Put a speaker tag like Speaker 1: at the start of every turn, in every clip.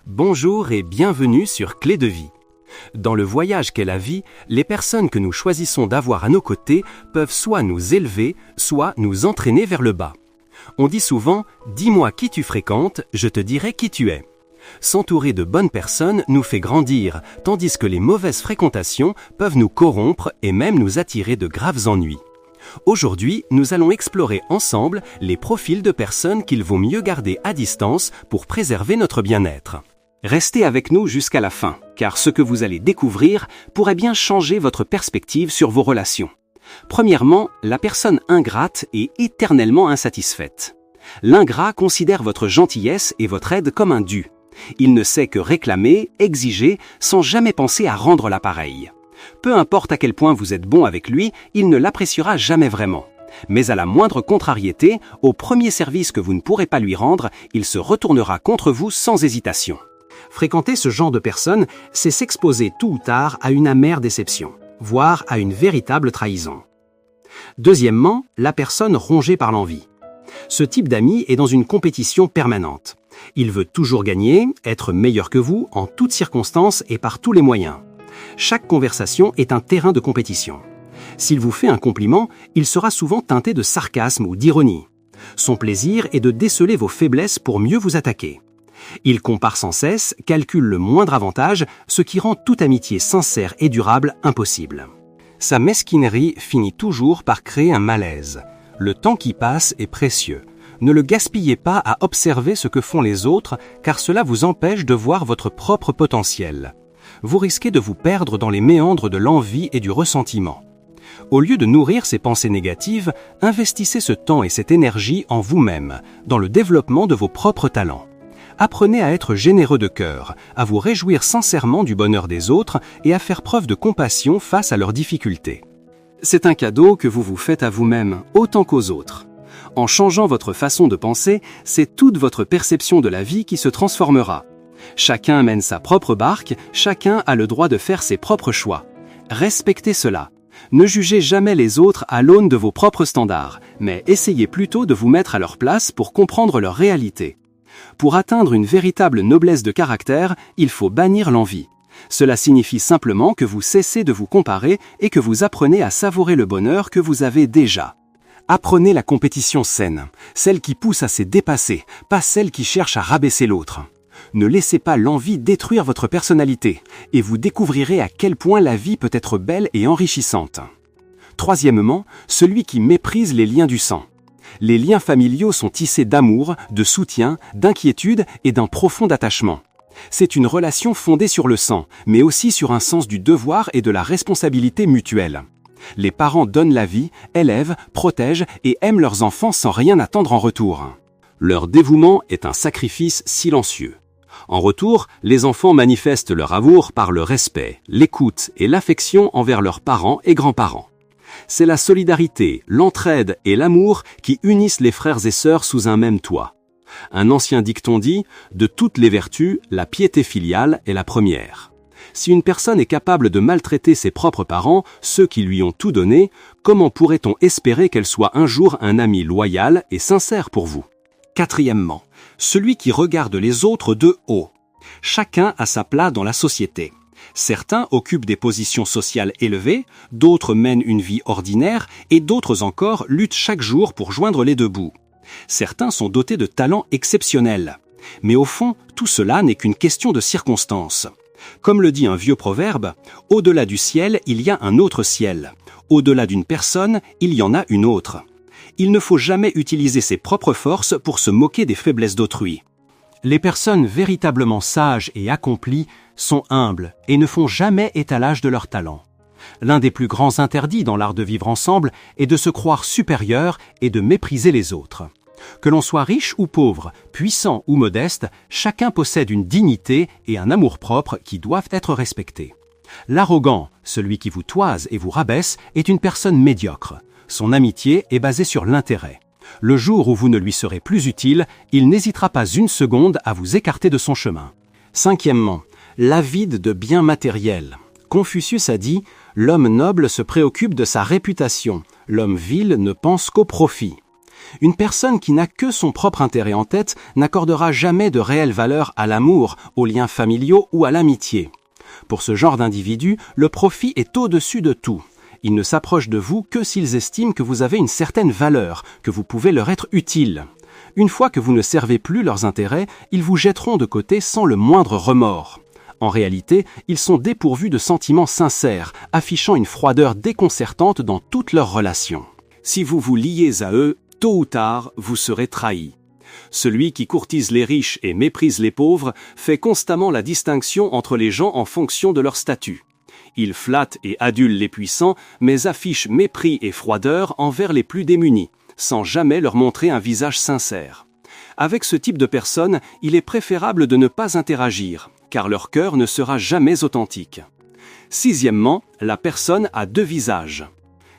Speaker 1: Bonjour et bienvenue sur Clé de vie. Dans le voyage qu'est la vie, les personnes que nous choisissons d'avoir à nos côtés peuvent soit nous élever, soit nous entraîner vers le bas. On dit souvent « Dis-moi qui tu fréquentes, je te dirai qui tu es ». S'entourer de bonnes personnes nous fait grandir, tandis que les mauvaises fréquentations peuvent nous corrompre et même nous attirer de graves ennuis. Aujourd'hui, nous allons explorer ensemble les profils de personnes qu'il vaut mieux garder à distance pour préserver notre bien-être. Restez avec nous jusqu'à la fin, car ce que vous allez découvrir pourrait bien changer votre perspective sur vos relations. Premièrement, la personne ingrate est éternellement insatisfaite. L'ingrat considère votre gentillesse et votre aide comme un dû. Il ne sait que réclamer, exiger, sans jamais penser à rendre l'appareil. Peu importe à quel point vous êtes bon avec lui, il ne l'appréciera jamais vraiment. Mais à la moindre contrariété, au premier service que vous ne pourrez pas lui rendre, il se retournera contre vous sans hésitation. Fréquenter ce genre de personnes, c'est s'exposer tôt ou tard à une amère déception, voire à une véritable trahison. Deuxièmement, la personne rongée par l'envie. Ce type d'ami est dans une compétition permanente. Il veut toujours gagner, être meilleur que vous en toutes circonstances et par tous les moyens. Chaque conversation est un terrain de compétition. S'il vous fait un compliment, il sera souvent teinté de sarcasme ou d'ironie. Son plaisir est de déceler vos faiblesses pour mieux vous attaquer. Il compare sans cesse, calcule le moindre avantage, ce qui rend toute amitié sincère et durable impossible. Sa mesquinerie finit toujours par créer un malaise. Le temps qui passe est précieux. Ne le gaspillez pas à observer ce que font les autres, car cela vous empêche de voir votre propre potentiel. Vous risquez de vous perdre dans les méandres de l'envie et du ressentiment. Au lieu de nourrir ces pensées négatives, investissez ce temps et cette énergie en vous-même, dans le développement de vos propres talents. Apprenez à être généreux de cœur, à vous réjouir sincèrement du bonheur des autres et à faire preuve de compassion face à leurs difficultés. C'est un cadeau que vous vous faites à vous-même, autant qu'aux autres. En changeant votre façon de penser, c'est toute votre perception de la vie qui se transformera. Chacun mène sa propre barque, chacun a le droit de faire ses propres choix. Respectez cela. Ne jugez jamais les autres à l'aune de vos propres standards, mais essayez plutôt de vous mettre à leur place pour comprendre leur réalité. Pour atteindre une véritable noblesse de caractère, il faut bannir l'envie. Cela signifie simplement que vous cessez de vous comparer et que vous apprenez à savourer le bonheur que vous avez déjà. Apprenez la compétition saine, celle qui pousse à se dépasser, pas celle qui cherche à rabaisser l'autre. Ne laissez pas l'envie détruire votre personnalité et vous découvrirez à quel point la vie peut être belle et enrichissante. Troisièmement, celui qui méprise les liens du sang. Les liens familiaux sont tissés d'amour, de soutien, d'inquiétude et d'un profond attachement. C'est une relation fondée sur le sang, mais aussi sur un sens du devoir et de la responsabilité mutuelle. Les parents donnent la vie, élèvent, protègent et aiment leurs enfants sans rien attendre en retour. Leur dévouement est un sacrifice silencieux. En retour, les enfants manifestent leur amour par le respect, l'écoute et l'affection envers leurs parents et grands-parents. C'est la solidarité, l'entraide et l'amour qui unissent les frères et sœurs sous un même toit. Un ancien dicton dit « De toutes les vertus, la piété filiale est la première ». Si une personne est capable de maltraiter ses propres parents, ceux qui lui ont tout donné, comment pourrait-on espérer qu'elle soit un jour un ami loyal et sincère pour vous ? Quatrièmement, celui qui regarde les autres de haut. Chacun a sa place dans la société. Certains occupent des positions sociales élevées, d'autres mènent une vie ordinaire et d'autres encore luttent chaque jour pour joindre les deux bouts. Certains sont dotés de talents exceptionnels. Mais au fond, tout cela n'est qu'une question de circonstances. Comme le dit un vieux proverbe, « Au-delà du ciel, il y a un autre ciel. Au-delà d'une personne, il y en a une autre. » Il ne faut jamais utiliser ses propres forces pour se moquer des faiblesses d'autrui. Les personnes véritablement sages et accomplies sont humbles et ne font jamais étalage de leurs talents. L'un des plus grands interdits dans l'art de vivre ensemble est de se croire supérieur et de mépriser les autres. Que l'on soit riche ou pauvre, puissant ou modeste, chacun possède une dignité et un amour-propre qui doivent être respectés. L'arrogant, celui qui vous toise et vous rabaisse, est une personne médiocre. Son amitié est basée sur l'intérêt. Le jour où vous ne lui serez plus utile, il n'hésitera pas une seconde à vous écarter de son chemin. Cinquièmement, l'avide de biens matériels. Confucius a dit « L'homme noble se préoccupe de sa réputation, l'homme vil ne pense qu'au profit ». Une personne qui n'a que son propre intérêt en tête n'accordera jamais de réelle valeur à l'amour, aux liens familiaux ou à l'amitié. Pour ce genre d'individu, le profit est au-dessus de tout. Ils ne s'approchent de vous que s'ils estiment que vous avez une certaine valeur, que vous pouvez leur être utile. Une fois que vous ne servez plus leurs intérêts, ils vous jetteront de côté sans le moindre remords. En réalité, ils sont dépourvus de sentiments sincères, affichant une froideur déconcertante dans toutes leurs relations. Si vous vous liez à eux, tôt ou tard, vous serez trahi. Celui qui courtise les riches et méprise les pauvres fait constamment la distinction entre les gens en fonction de leur statut. Il flatte et adule les puissants, mais affiche mépris et froideur envers les plus démunis, sans jamais leur montrer un visage sincère. Avec ce type de personnes, il est préférable de ne pas interagir, car leur cœur ne sera jamais authentique. Sixièmement, la personne a deux visages.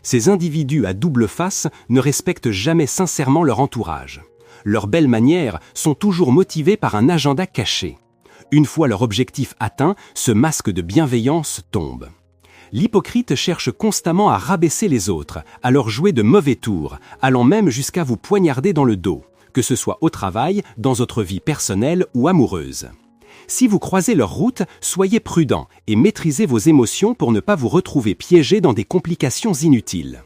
Speaker 1: Ces individus à double face ne respectent jamais sincèrement leur entourage. Leurs belles manières sont toujours motivées par un agenda caché. Une fois leur objectif atteint, ce masque de bienveillance tombe. L'hypocrite cherche constamment à rabaisser les autres, à leur jouer de mauvais tours, allant même jusqu'à vous poignarder dans le dos, que ce soit au travail, dans votre vie personnelle ou amoureuse. Si vous croisez leur route, soyez prudent et maîtrisez vos émotions pour ne pas vous retrouver piégé dans des complications inutiles.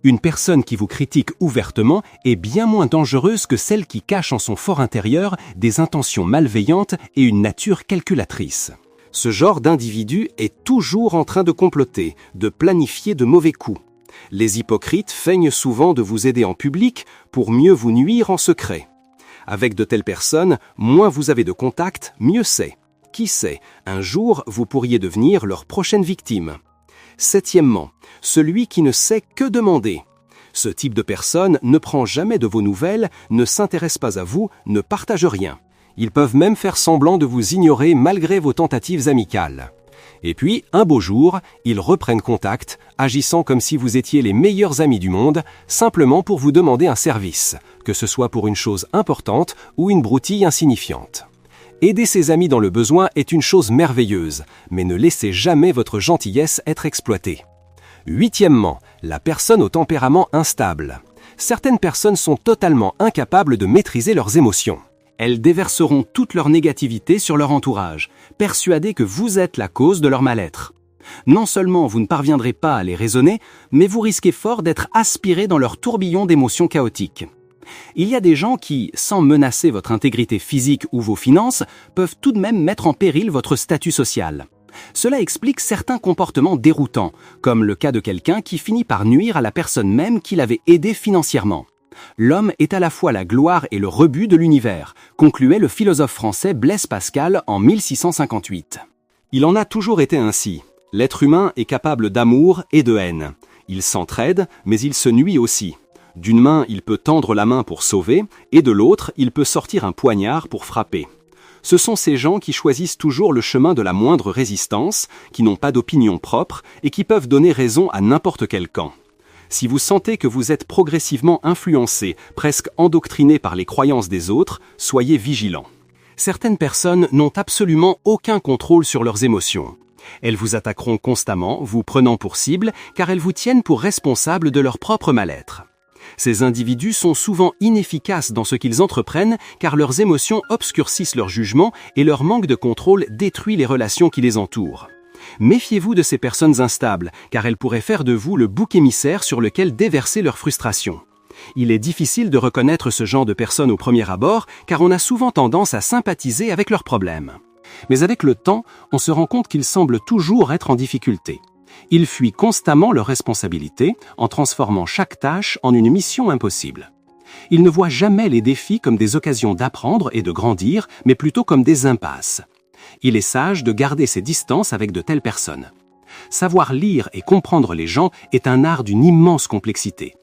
Speaker 1: Une personne qui vous critique ouvertement est bien moins dangereuse que celle qui cache en son fort intérieur des intentions malveillantes et une nature calculatrice. Ce genre d'individu est toujours en train de comploter, de planifier de mauvais coups. Les hypocrites feignent souvent de vous aider en public pour mieux vous nuire en secret. Avec de telles personnes, moins vous avez de contacts, mieux c'est. Qui sait, un jour vous pourriez devenir leur prochaine victime. Septièmement, celui qui ne sait que demander. Ce type de personne ne prend jamais de vos nouvelles, ne s'intéresse pas à vous, ne partage rien. Ils peuvent même faire semblant de vous ignorer malgré vos tentatives amicales. Et puis, un beau jour, ils reprennent contact, agissant comme si vous étiez les meilleurs amis du monde, simplement pour vous demander un service, que ce soit pour une chose importante ou une broutille insignifiante. Aider ses amis dans le besoin est une chose merveilleuse, mais ne laissez jamais votre gentillesse être exploitée. Huitièmement, la personne au tempérament instable. Certaines personnes sont totalement incapables de maîtriser leurs émotions. Elles déverseront toute leur négativité sur leur entourage, persuadées que vous êtes la cause de leur mal-être. Non seulement vous ne parviendrez pas à les raisonner, mais vous risquez fort d'être aspiré dans leur tourbillon d'émotions chaotiques. Il y a des gens qui, sans menacer votre intégrité physique ou vos finances, peuvent tout de même mettre en péril votre statut social. Cela explique certains comportements déroutants, comme le cas de quelqu'un qui finit par nuire à la personne même qui l'avait aidé financièrement. L'homme est à la fois la gloire et le rebut de l'univers, concluait le philosophe français Blaise Pascal en 1658. Il en a toujours été ainsi. L'être humain est capable d'amour et de haine. Il s'entraide, mais il se nuit aussi. D'une main, il peut tendre la main pour sauver, et de l'autre, il peut sortir un poignard pour frapper. Ce sont ces gens qui choisissent toujours le chemin de la moindre résistance, qui n'ont pas d'opinion propre et qui peuvent donner raison à n'importe quel camp. Si vous sentez que vous êtes progressivement influencé, presque endoctriné par les croyances des autres, soyez vigilant. Certaines personnes n'ont absolument aucun contrôle sur leurs émotions. Elles vous attaqueront constamment, vous prenant pour cible, car elles vous tiennent pour responsable de leur propre mal-être. Ces individus sont souvent inefficaces dans ce qu'ils entreprennent car leurs émotions obscurcissent leur jugement et leur manque de contrôle détruit les relations qui les entourent. Méfiez-vous de ces personnes instables car elles pourraient faire de vous le bouc émissaire sur lequel déverser leur frustration. Il est difficile de reconnaître ce genre de personnes au premier abord car on a souvent tendance à sympathiser avec leurs problèmes. Mais avec le temps, on se rend compte qu'ils semblent toujours être en difficulté. Ils fuient constamment leurs responsabilités en transformant chaque tâche en une mission impossible. Ils ne voient jamais les défis comme des occasions d'apprendre et de grandir, mais plutôt comme des impasses. Il est sage de garder ses distances avec de telles personnes. Savoir lire et comprendre les gens est un art d'une immense complexité.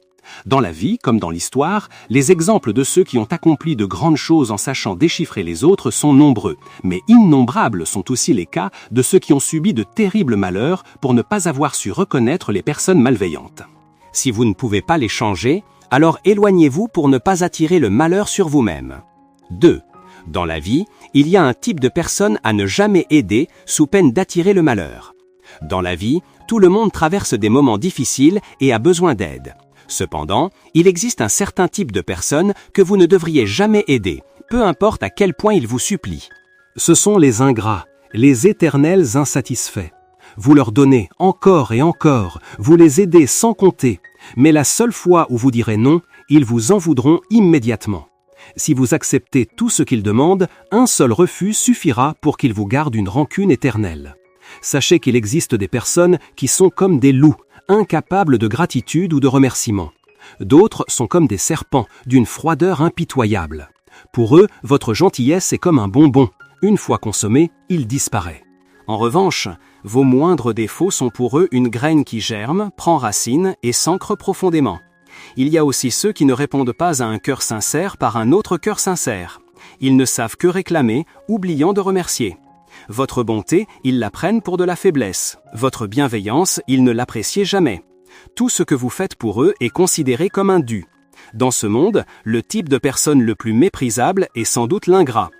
Speaker 1: Dans la vie, comme dans l'histoire, les exemples de ceux qui ont accompli de grandes choses en sachant déchiffrer les autres sont nombreux, mais innombrables sont aussi les cas de ceux qui ont subi de terribles malheurs pour ne pas avoir su reconnaître les personnes malveillantes. Si vous ne pouvez pas les changer, alors éloignez-vous pour ne pas attirer le malheur sur vous-même. 2. Dans la vie, il y a un type de personne à ne jamais aider sous peine d'attirer le malheur. Dans la vie, tout le monde traverse des moments difficiles et a besoin d'aide. Cependant, il existe un certain type de personnes que vous ne devriez jamais aider, peu importe à quel point ils vous supplient. Ce sont les ingrats, les éternels insatisfaits. Vous leur donnez encore et encore, vous les aidez sans compter, mais la seule fois où vous direz non, ils vous en voudront immédiatement. Si vous acceptez tout ce qu'ils demandent, un seul refus suffira pour qu'ils vous gardent une rancune éternelle. Sachez qu'il existe des personnes qui sont comme des loups, incapables de gratitude ou de remerciement. D'autres sont comme des serpents, d'une froideur impitoyable. Pour eux, votre gentillesse est comme un bonbon. Une fois consommé, il disparaît. En revanche, vos moindres défauts sont pour eux une graine qui germe, prend racine et s'ancre profondément. Il y a aussi ceux qui ne répondent pas à un cœur sincère par un autre cœur sincère. Ils ne savent que réclamer, oubliant de remercier. Votre bonté, ils la prennent pour de la faiblesse. Votre bienveillance, ils ne l'apprécient jamais. Tout ce que vous faites pour eux est considéré comme un dû. Dans ce monde, le type de personne le plus méprisable est sans doute l'ingrat.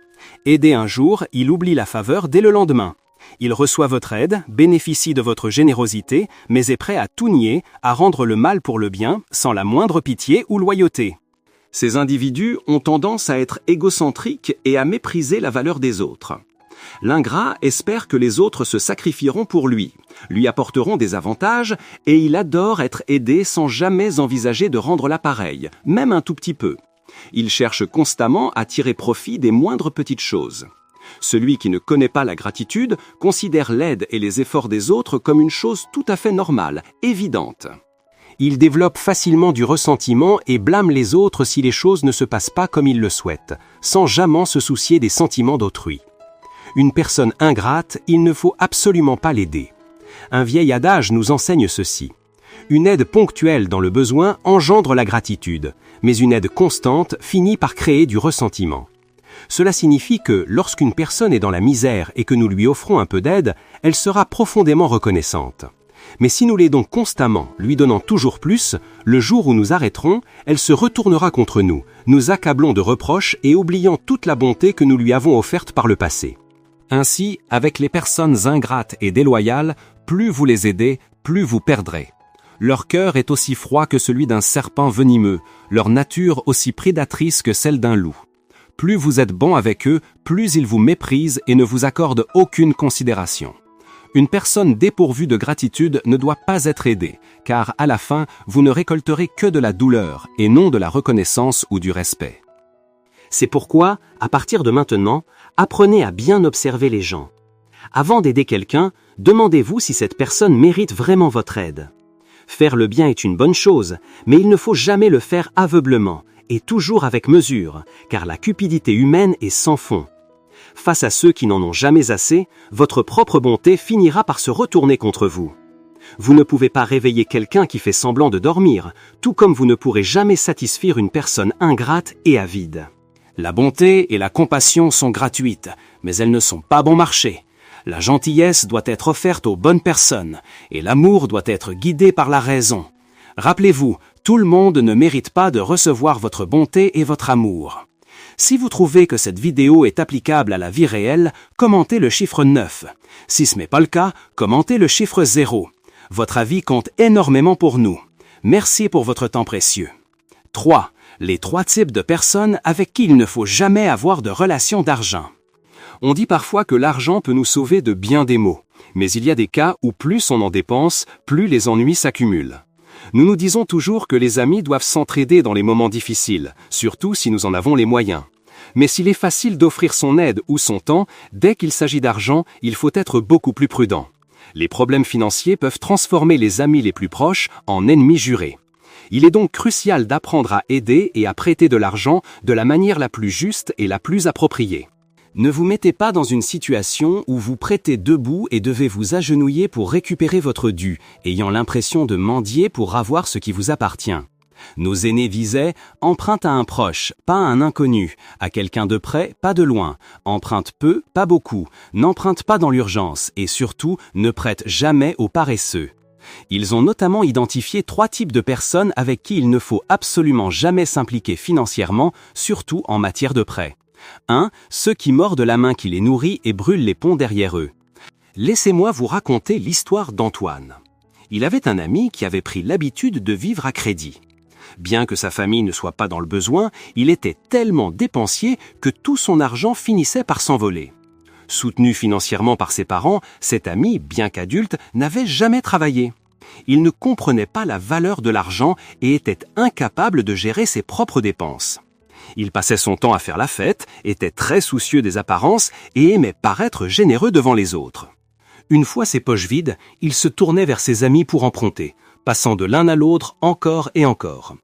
Speaker 1: Aidé un jour, il oublie la faveur dès le lendemain. Il reçoit votre aide, bénéficie de votre générosité, mais est prêt à tout nier, à rendre le mal pour le bien, sans la moindre pitié ou loyauté. Ces individus ont tendance à être égocentriques et à mépriser la valeur des autres. L'ingrat espère que les autres se sacrifieront pour lui apporteront des avantages, et il adore être aidé sans jamais envisager de rendre l'appareil, même un tout petit peu. Il cherche constamment à tirer profit des moindres petites choses. Celui qui ne connaît pas la gratitude considère l'aide et les efforts des autres comme une chose tout à fait normale, évidente. Il développe facilement du ressentiment et blâme les autres si les choses ne se passent pas comme il le souhaite, sans jamais se soucier des sentiments d'autrui. Une personne ingrate, il ne faut absolument pas l'aider. Un vieil adage nous enseigne ceci. Une aide ponctuelle dans le besoin engendre la gratitude, mais une aide constante finit par créer du ressentiment. Cela signifie que lorsqu'une personne est dans la misère et que nous lui offrons un peu d'aide, elle sera profondément reconnaissante. Mais si nous l'aidons constamment, lui donnant toujours plus, le jour où nous arrêterons, elle se retournera contre nous, nous accablons de reproches et oubliant toute la bonté que nous lui avons offerte par le passé. Ainsi, avec les personnes ingrates et déloyales, plus vous les aidez, plus vous perdrez. Leur cœur est aussi froid que celui d'un serpent venimeux, leur nature aussi prédatrice que celle d'un loup. Plus vous êtes bon avec eux, plus ils vous méprisent et ne vous accordent aucune considération. Une personne dépourvue de gratitude ne doit pas être aidée, car à la fin, vous ne récolterez que de la douleur et non de la reconnaissance ou du respect. C'est pourquoi, à partir de maintenant, apprenez à bien observer les gens. Avant d'aider quelqu'un, demandez-vous si cette personne mérite vraiment votre aide. Faire le bien est une bonne chose, mais il ne faut jamais le faire aveuglément, et toujours avec mesure, car la cupidité humaine est sans fond. Face à ceux qui n'en ont jamais assez, votre propre bonté finira par se retourner contre vous. Vous ne pouvez pas réveiller quelqu'un qui fait semblant de dormir, tout comme vous ne pourrez jamais satisfaire une personne ingrate et avide. La bonté et la compassion sont gratuites, mais elles ne sont pas bon marché. La gentillesse doit être offerte aux bonnes personnes, et l'amour doit être guidé par la raison. Rappelez-vous, tout le monde ne mérite pas de recevoir votre bonté et votre amour. Si vous trouvez que cette vidéo est applicable à la vie réelle, commentez le chiffre 9. Si ce n'est pas le cas, commentez le chiffre 0. Votre avis compte énormément pour nous. Merci pour votre temps précieux. 3. Les 3 types de personnes avec qui il ne faut jamais avoir de relation d'argent. On dit parfois que l'argent peut nous sauver de bien des maux, mais il y a des cas où plus on en dépense, plus les ennuis s'accumulent. Nous nous disons toujours que les amis doivent s'entraider dans les moments difficiles, surtout si nous en avons les moyens. Mais s'il est facile d'offrir son aide ou son temps, dès qu'il s'agit d'argent, il faut être beaucoup plus prudent. Les problèmes financiers peuvent transformer les amis les plus proches en ennemis jurés. Il est donc crucial d'apprendre à aider et à prêter de l'argent de la manière la plus juste et la plus appropriée. Ne vous mettez pas dans une situation où vous prêtez debout et devez vous agenouiller pour récupérer votre dû, ayant l'impression de mendier pour avoir ce qui vous appartient. Nos aînés disaient « emprunte à un proche, pas à un inconnu, à quelqu'un de près, pas de loin, emprunte peu, pas beaucoup, n'emprunte pas dans l'urgence et surtout ne prête jamais aux paresseux ». Ils ont notamment identifié 3 types de personnes avec qui il ne faut absolument jamais s'impliquer financièrement, surtout en matière de prêt. 1. Ceux qui mordent la main qui les nourrit et brûlent les ponts derrière eux. Laissez-moi vous raconter l'histoire d'Antoine. Il avait un ami qui avait pris l'habitude de vivre à crédit. Bien que sa famille ne soit pas dans le besoin, il était tellement dépensier que tout son argent finissait par s'envoler. Soutenu financièrement par ses parents, cet ami, bien qu'adulte, n'avait jamais travaillé. Il ne comprenait pas la valeur de l'argent et était incapable de gérer ses propres dépenses. Il passait son temps à faire la fête, était très soucieux des apparences et aimait paraître généreux devant les autres. Une fois ses poches vides, il se tournait vers ses amis pour emprunter, passant de l'un à l'autre encore et encore.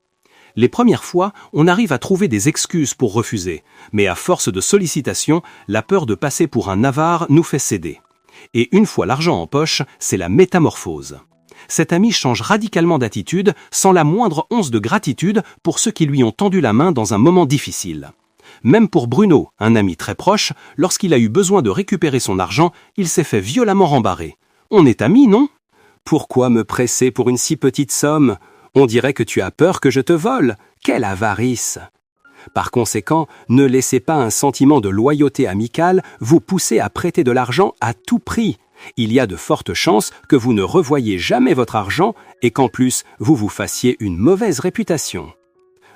Speaker 1: Les premières fois, on arrive à trouver des excuses pour refuser, mais à force de sollicitations, la peur de passer pour un avare nous fait céder. Et une fois l'argent en poche, c'est la métamorphose. Cet ami change radicalement d'attitude, sans la moindre once de gratitude pour ceux qui lui ont tendu la main dans un moment difficile. Même pour Bruno, un ami très proche, lorsqu'il a eu besoin de récupérer son argent, il s'est fait violemment rembarrer. On est amis, non ? Pourquoi me presser pour une si petite somme ? On dirait que tu as peur que je te vole. Quelle avarice ! Par conséquent, ne laissez pas un sentiment de loyauté amicale vous pousser à prêter de l'argent à tout prix. Il y a de fortes chances que vous ne revoyiez jamais votre argent et qu'en plus, vous vous fassiez une mauvaise réputation.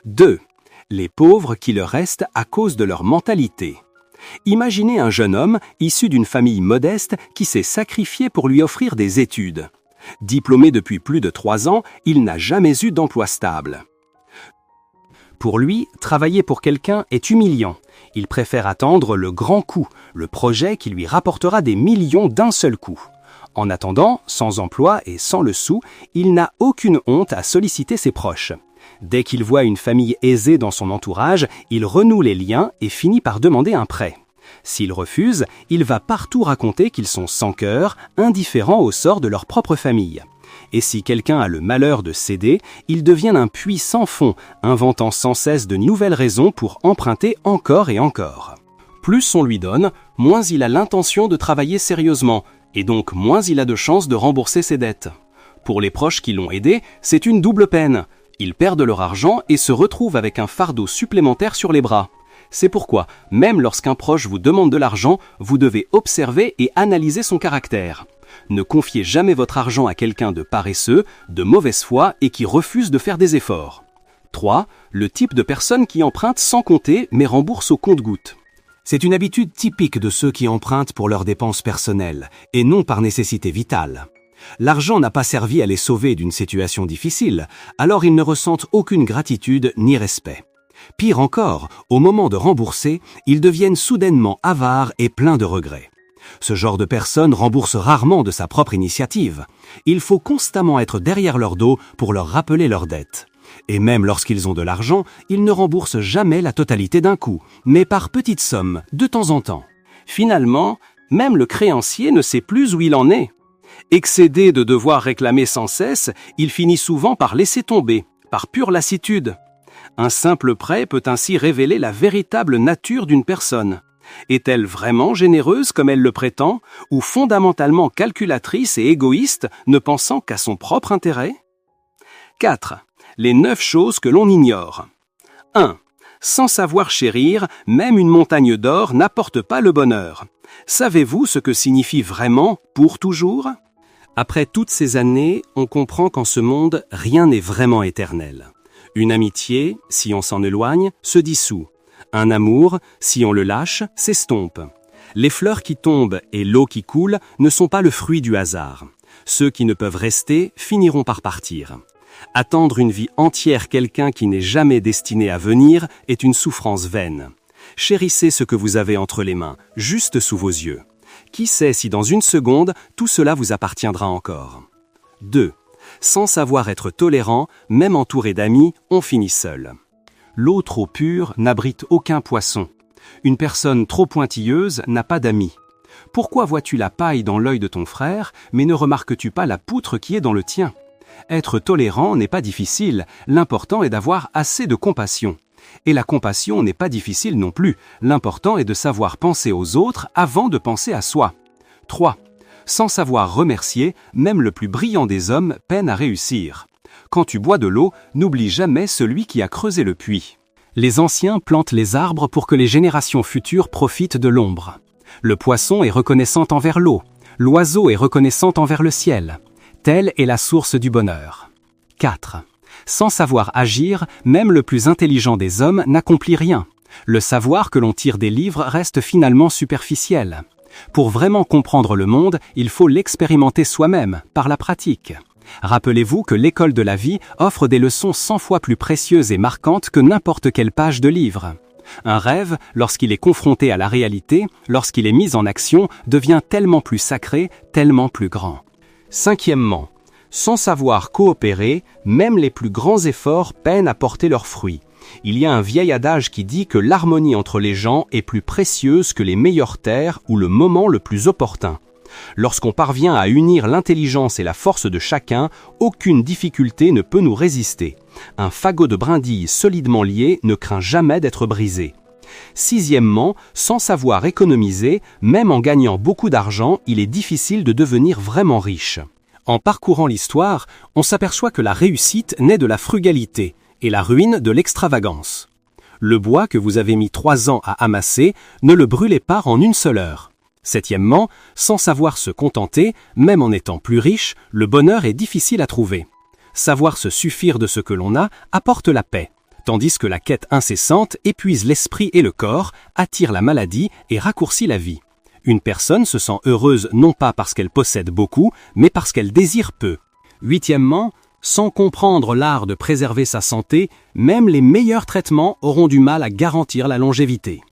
Speaker 1: 2. Les pauvres qui le restent à cause de leur mentalité. Imaginez un jeune homme issu d'une famille modeste qui s'est sacrifié pour lui offrir des études. Diplômé depuis plus de 3 ans, il n'a jamais eu d'emploi stable. Pour lui, travailler pour quelqu'un est humiliant. Il préfère attendre le grand coup, le projet qui lui rapportera des millions d'un seul coup. En attendant, sans emploi et sans le sou, il n'a aucune honte à solliciter ses proches. Dès qu'il voit une famille aisée dans son entourage, il renoue les liens et finit par demander un prêt. S'il refuse, il va partout raconter qu'ils sont sans cœur, indifférents au sort de leur propre famille. Et si quelqu'un a le malheur de céder, il devient un puits sans fond, inventant sans cesse de nouvelles raisons pour emprunter encore et encore. Plus on lui donne, moins il a l'intention de travailler sérieusement, et donc moins il a de chances de rembourser ses dettes. Pour les proches qui l'ont aidé, c'est une double peine. Ils perdent leur argent et se retrouvent avec un fardeau supplémentaire sur les bras. C'est pourquoi, même lorsqu'un proche vous demande de l'argent, vous devez observer et analyser son caractère. Ne confiez jamais votre argent à quelqu'un de paresseux, de mauvaise foi et qui refuse de faire des efforts. 3. Le type de personne qui emprunte sans compter mais rembourse au compte-gouttes. C'est une habitude typique de ceux qui empruntent pour leurs dépenses personnelles et non par nécessité vitale. L'argent n'a pas servi à les sauver d'une situation difficile, alors ils ne ressentent aucune gratitude ni respect. Pire encore, au moment de rembourser, ils deviennent soudainement avares et pleins de regrets. Ce genre de personnes rembourse rarement de sa propre initiative. Il faut constamment être derrière leur dos pour leur rappeler leurs dettes. Et même lorsqu'ils ont de l'argent, ils ne remboursent jamais la totalité d'un coup, mais par petites sommes, de temps en temps. Finalement, même le créancier ne sait plus où il en est. Excédé de devoir réclamer sans cesse, il finit souvent par laisser tomber, par pure lassitude. Un simple prêt peut ainsi révéler la véritable nature d'une personne. Est-elle vraiment généreuse comme elle le prétend, ou fondamentalement calculatrice et égoïste, ne pensant qu'à son propre intérêt ? 4. Les 9 choses que l'on ignore. 1. Sans savoir chérir, même une montagne d'or n'apporte pas le bonheur. Savez-vous ce que signifie vraiment « pour toujours » ? Après toutes ces années, on comprend qu'en ce monde, rien n'est vraiment éternel. Une amitié, si on s'en éloigne, se dissout. Un amour, si on le lâche, s'estompe. Les fleurs qui tombent et l'eau qui coule ne sont pas le fruit du hasard. Ceux qui ne peuvent rester finiront par partir. Attendre une vie entière quelqu'un qui n'est jamais destiné à venir est une souffrance vaine. Chérissez ce que vous avez entre les mains, juste sous vos yeux. Qui sait si dans une seconde, tout cela vous appartiendra encore. 2. Sans savoir être tolérant, même entouré d'amis, on finit seul. L'eau trop pure n'abrite aucun poisson. Une personne trop pointilleuse n'a pas d'amis. Pourquoi vois-tu la paille dans l'œil de ton frère, mais ne remarques-tu pas la poutre qui est dans le tien ? Être tolérant n'est pas difficile, l'important est d'avoir assez de compassion. Et la compassion n'est pas difficile non plus, l'important est de savoir penser aux autres avant de penser à soi. 3. Sans savoir remercier, même le plus brillant des hommes peine à réussir. Quand tu bois de l'eau, n'oublie jamais celui qui a creusé le puits. Les anciens plantent les arbres pour que les générations futures profitent de l'ombre. Le poisson est reconnaissant envers l'eau, l'oiseau est reconnaissant envers le ciel. Telle est la source du bonheur. 4. Sans savoir agir, même le plus intelligent des hommes n'accomplit rien. Le savoir que l'on tire des livres reste finalement superficiel. Pour vraiment comprendre le monde, il faut l'expérimenter soi-même, par la pratique. Rappelez-vous que l'école de la vie offre des leçons 100 fois plus précieuses et marquantes que n'importe quelle page de livre. Un rêve, lorsqu'il est confronté à la réalité, lorsqu'il est mis en action, devient tellement plus sacré, tellement plus grand. Cinquièmement, sans savoir coopérer, même les plus grands efforts peinent à porter leurs fruits. Il y a un vieil adage qui dit que l'harmonie entre les gens est plus précieuse que les meilleures terres ou le moment le plus opportun. Lorsqu'on parvient à unir l'intelligence et la force de chacun, aucune difficulté ne peut nous résister. Un fagot de brindilles solidement lié ne craint jamais d'être brisé. Sixièmement, sans savoir économiser, même en gagnant beaucoup d'argent, il est difficile de devenir vraiment riche. En parcourant l'histoire, on s'aperçoit que la réussite naît de la frugalité et la ruine de l'extravagance. Le bois que vous avez mis 3 ans à amasser, ne le brûlez pas en une seule heure. Septièmement, sans savoir se contenter, même en étant plus riche, le bonheur est difficile à trouver. Savoir se suffire de ce que l'on a apporte la paix, tandis que la quête incessante épuise l'esprit et le corps, attire la maladie et raccourcit la vie. Une personne se sent heureuse non pas parce qu'elle possède beaucoup, mais parce qu'elle désire peu. Huitièmement, sans comprendre l'art de préserver sa santé, même les meilleurs traitements auront du mal à garantir la longévité.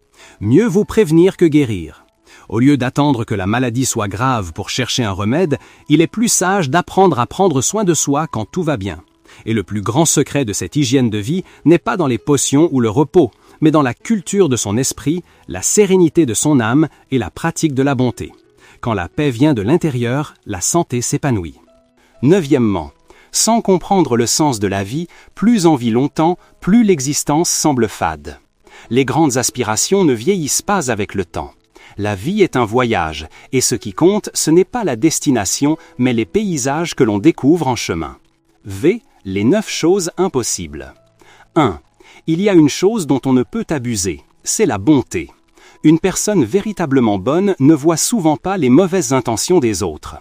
Speaker 1: Mieux vaut prévenir que guérir. Au lieu d'attendre que la maladie soit grave pour chercher un remède, il est plus sage d'apprendre à prendre soin de soi quand tout va bien. Et le plus grand secret de cette hygiène de vie n'est pas dans les potions ou le repos, mais dans la culture de son esprit, la sérénité de son âme et la pratique de la bonté. Quand la paix vient de l'intérieur, la santé s'épanouit. Neuvièmement, sans comprendre le sens de la vie, plus on vit longtemps, plus l'existence semble fade. Les grandes aspirations ne vieillissent pas avec le temps. La vie est un voyage, et ce qui compte, ce n'est pas la destination, mais les paysages que l'on découvre en chemin. V. Les 9 choses impossibles. 1. Il y a une chose dont on ne peut abuser, c'est la bonté. Une personne véritablement bonne ne voit souvent pas les mauvaises intentions des autres.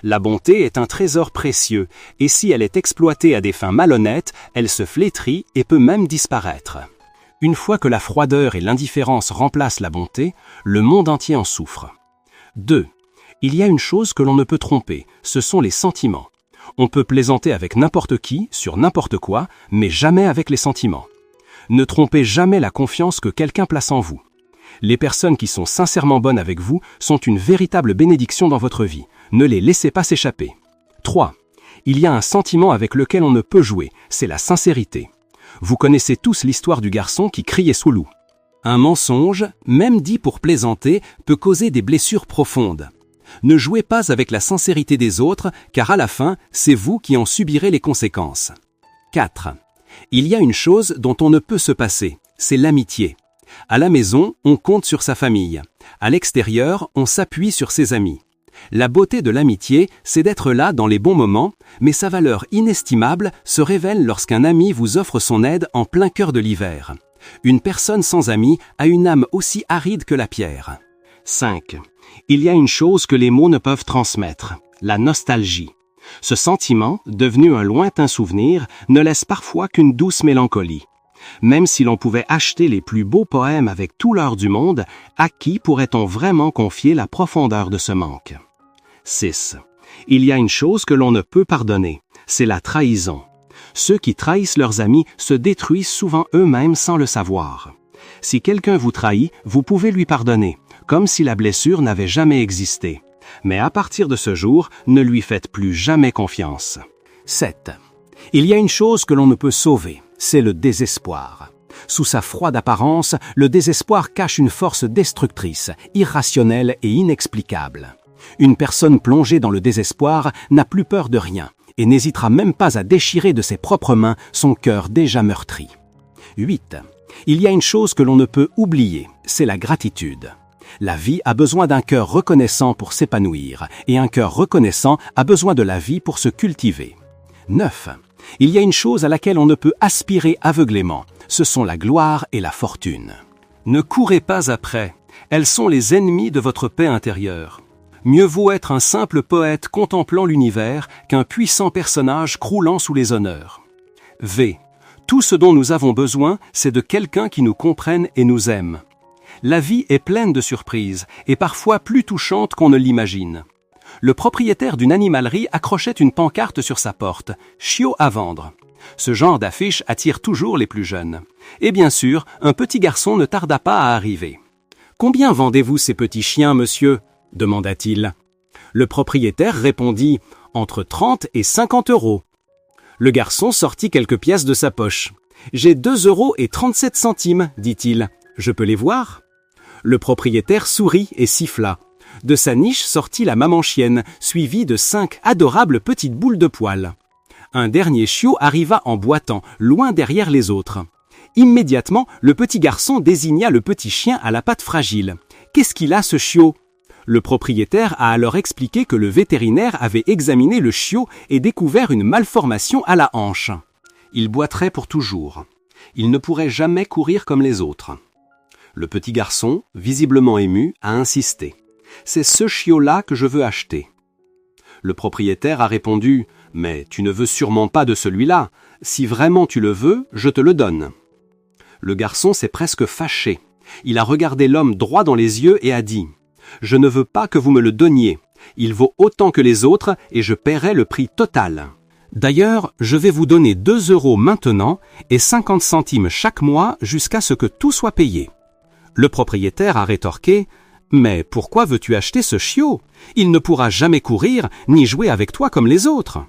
Speaker 1: La bonté est un trésor précieux, et si elle est exploitée à des fins malhonnêtes, elle se flétrit et peut même disparaître. Une fois que la froideur et l'indifférence remplacent la bonté, le monde entier en souffre. 2. Il y a une chose que l'on ne peut tromper, ce sont les sentiments. On peut plaisanter avec n'importe qui, sur n'importe quoi, mais jamais avec les sentiments. Ne trompez jamais la confiance que quelqu'un place en vous. Les personnes qui sont sincèrement bonnes avec vous sont une véritable bénédiction dans votre vie. Ne les laissez pas s'échapper. 3. Il y a un sentiment avec lequel on ne peut jouer, c'est la sincérité. Vous connaissez tous l'histoire du garçon qui criait sous loup. Un mensonge, même dit pour plaisanter, peut causer des blessures profondes. Ne jouez pas avec la sincérité des autres, car à la fin, c'est vous qui en subirez les conséquences. 4. Il y a une chose dont on ne peut se passer, c'est l'amitié. À la maison, on compte sur sa famille. À l'extérieur, on s'appuie sur ses amis. La beauté de l'amitié, c'est d'être là dans les bons moments, mais sa valeur inestimable se révèle lorsqu'un ami vous offre son aide en plein cœur de l'hiver. Une personne sans amis a une âme aussi aride que la pierre. 5. Il y a une chose que les mots ne peuvent transmettre, la nostalgie. Ce sentiment, devenu un lointain souvenir, ne laisse parfois qu'une douce mélancolie. Même si l'on pouvait acheter les plus beaux poèmes avec tout l'or du monde, à qui pourrait-on vraiment confier la profondeur de ce manque? 6. Il y a une chose que l'on ne peut pardonner, c'est la trahison. Ceux qui trahissent leurs amis se détruisent souvent eux-mêmes sans le savoir. Si quelqu'un vous trahit, vous pouvez lui pardonner, comme si la blessure n'avait jamais existé. Mais à partir de ce jour, ne lui faites plus jamais confiance. 7. Il y a une chose que l'on ne peut sauver, c'est le désespoir. Sous sa froide apparence, le désespoir cache une force destructrice, irrationnelle et inexplicable. Une personne plongée dans le désespoir n'a plus peur de rien et n'hésitera même pas à déchirer de ses propres mains son cœur déjà meurtri. 8. Il y a une chose que l'on ne peut oublier, c'est la gratitude. La vie a besoin d'un cœur reconnaissant pour s'épanouir, et un cœur reconnaissant a besoin de la vie pour se cultiver. 9. Il y a une chose à laquelle on ne peut aspirer aveuglément, ce sont la gloire et la fortune. Ne courez pas après, elles sont les ennemies de votre paix intérieure. Mieux vaut être un simple poète contemplant l'univers qu'un puissant personnage croulant sous les honneurs. V. Tout ce dont nous avons besoin, c'est de quelqu'un qui nous comprenne et nous aime. La vie est pleine de surprises, et parfois plus touchantes qu'on ne l'imagine. Le propriétaire d'une animalerie accrochait une pancarte sur sa porte « Chiot à vendre ». Ce genre d'affiche attire toujours les plus jeunes. Et bien sûr, un petit garçon ne tarda pas à arriver. « Combien vendez-vous ces petits chiens, monsieur ?» demanda-t-il. Le propriétaire répondit « Entre 30 et 50 euros ». Le garçon sortit quelques pièces de sa poche. « J'ai 2,37 €, dit-il. Je peux les voir ?» Le propriétaire sourit et siffla. De sa niche sortit la maman chienne, suivie de 5 adorables petites boules de poils. Un dernier chiot arriva en boitant, loin derrière les autres. Immédiatement, le petit garçon désigna le petit chien à la patte fragile. « Qu'est-ce qu'il a, ce chiot ?» Le propriétaire a alors expliqué que le vétérinaire avait examiné le chiot et découvert une malformation à la hanche. Il boiterait pour toujours. Il ne pourrait jamais courir comme les autres. Le petit garçon, visiblement ému, a insisté. « C'est ce chiot-là que je veux acheter. » Le propriétaire a répondu « Mais tu ne veux sûrement pas de celui-là. Si vraiment tu le veux, je te le donne. » Le garçon s'est presque fâché. Il a regardé l'homme droit dans les yeux et a dit « Je ne veux pas que vous me le donniez. Il vaut autant que les autres et je paierai le prix total. D'ailleurs, je vais vous donner 2 € maintenant et 50 centimes chaque mois jusqu'à ce que tout soit payé. » Le propriétaire a rétorqué « Mais pourquoi veux-tu acheter ce chiot? Il ne pourra jamais courir ni jouer avec toi comme les autres. »